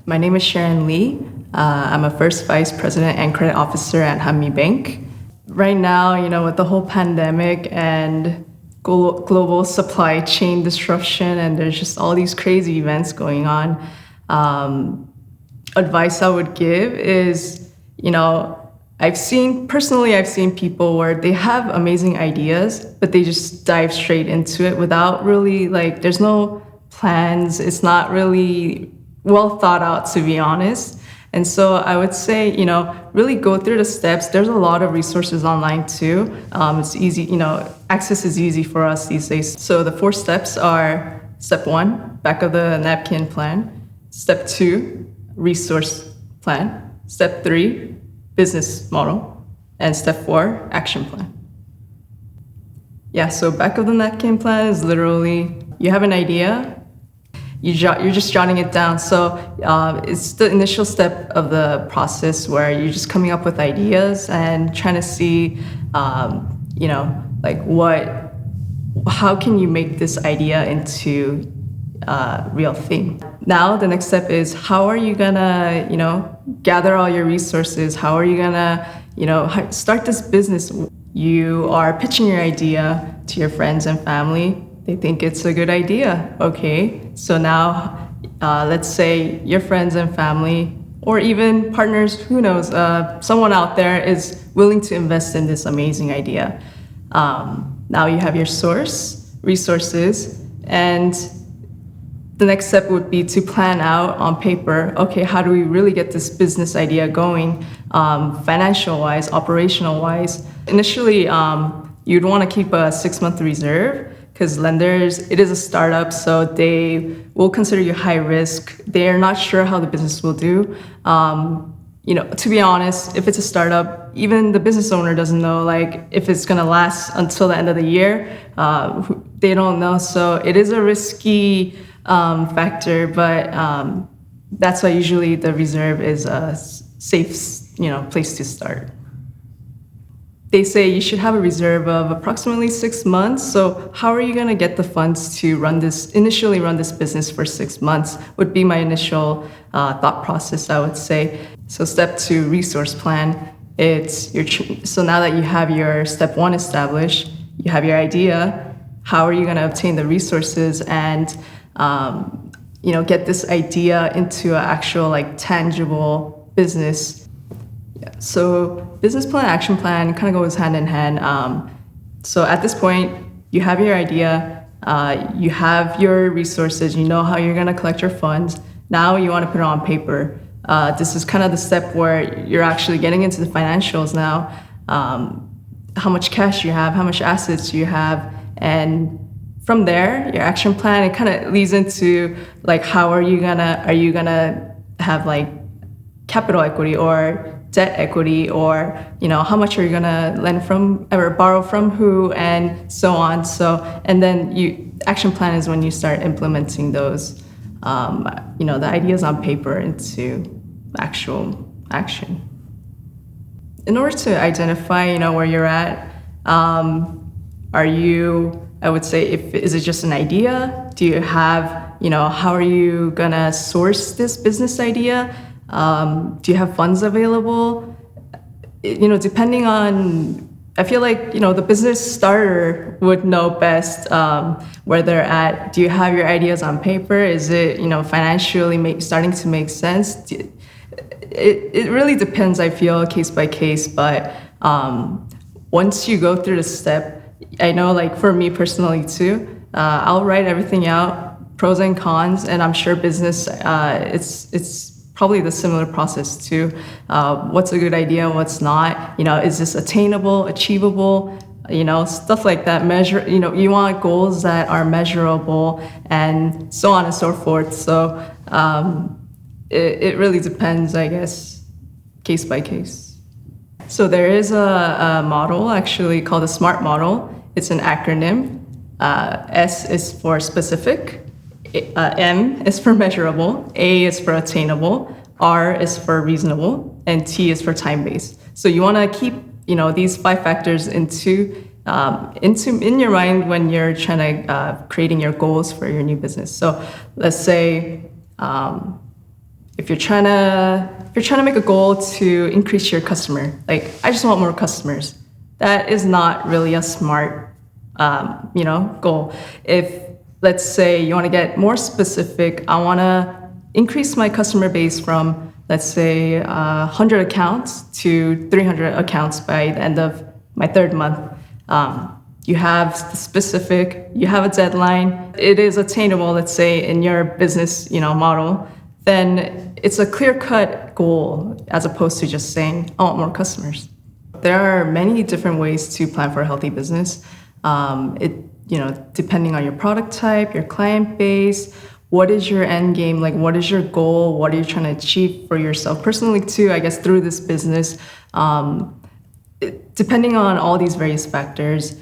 My name is Sharon Lee. I'm a first vice president and credit officer at Hanmi Bank. Right now, with the whole pandemic and global supply chain disruption, and there's just all these crazy events going on, advice I would give is, I've seen people where they have amazing ideas, but they just dive straight into it without really, there's no plans. It's not really well thought out, to be honest. And so I would say, really go through the steps. There's a lot of resources online too. It's easy, access is easy for us these days. So the 4 steps are: step 1, back of the napkin plan; step 2, resource plan; step 3, business model; and step 4, action plan. Yeah, so back of the napkin plan is literally, you have an idea, you're just jotting it down. So it's the initial step of the process where you're just coming up with ideas and trying to see, how can you make this idea into a real thing. Now the next step is, how are you gonna, gather all your resources? How are you gonna, start this business? You are pitching your idea to your friends and family. They think it's a good idea. Okay, so now let's say your friends and family, or even partners, who knows, someone out there is willing to invest in this amazing idea. Now you have your resources, and the next step would be to plan out on paper, okay, how do we really get this business idea going, financial-wise, operational-wise. Initially, you'd want to keep a 6-month reserve, because lenders, it is a startup, so they will consider you high risk. They're not sure how the business will do. To be honest, if it's a startup, even the business owner doesn't know if it's gonna last until the end of the year. They don't know, so it is a risky factor, but that's why usually the reserve is a safe, place to start. They say you should have a reserve of approximately 6 months. So how are you going to get the funds to initially run this business for 6 months would be my initial thought process, I would say. So step 2, resource plan. So now that you have your step 1 established, you have your idea, how are you going to obtain the resources and get this idea into an actual tangible business? So business plan, action plan kind of goes hand in hand. So at this point, you have your idea, you have your resources, you know how you're going to collect your funds. Now you want to put it on paper. This is kind of the step where you're actually getting into the financials now. How much cash you have, how much assets you have, and from there, your action plan, it kind of leads into how are you gonna have capital equity or debt equity, or how much are you gonna lend from or borrow from who, and so on. So, and then action plan is when you start implementing those, the ideas on paper into actual action. In order to identify, where you're at, I would say, is it just an idea? Do you have, how are you gonna source this business idea? Do you have funds available? Depending on, I feel the business starter would know best where they're at. Do you have your ideas on paper? Is it, financially starting to make sense? It really depends, I feel, case by case. But once you go through the step, I know for me personally too, I'll write everything out, pros and cons, and I'm sure business, it's probably the similar process too. What's a good idea, what's not? Is this attainable, achievable? Stuff like that. You want goals that are measurable, and so on and so forth. So it really depends, I guess, case by case. So there is a model actually called the SMART model. It's an acronym. S is for specific. M is for measurable, A is for attainable, R is for reasonable, and T is for time-based. So you want to keep, these 5 factors in your mind when you're trying to creating your goals for your new business. So let's say If you're trying to make a goal to increase your customer, like I just want more customers, that is not really a smart, goal. If let's say you want to get more specific, I want to increase my customer base from let's say 100 accounts to 300 accounts by the end of my third month. You have you have a deadline, it is attainable, let's say in your business, model, then it's a clear-cut goal as opposed to just saying, I want more customers. There are many different ways to plan for a healthy business. Depending on your product type, your client base, what is your end game? Like, what is your goal? What are you trying to achieve for yourself personally too, I guess, through this business? Depending on all these various factors,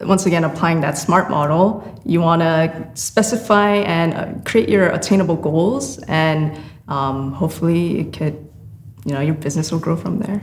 once again, applying that SMART model, you want to specify and create your attainable goals, and hopefully your business will grow from there.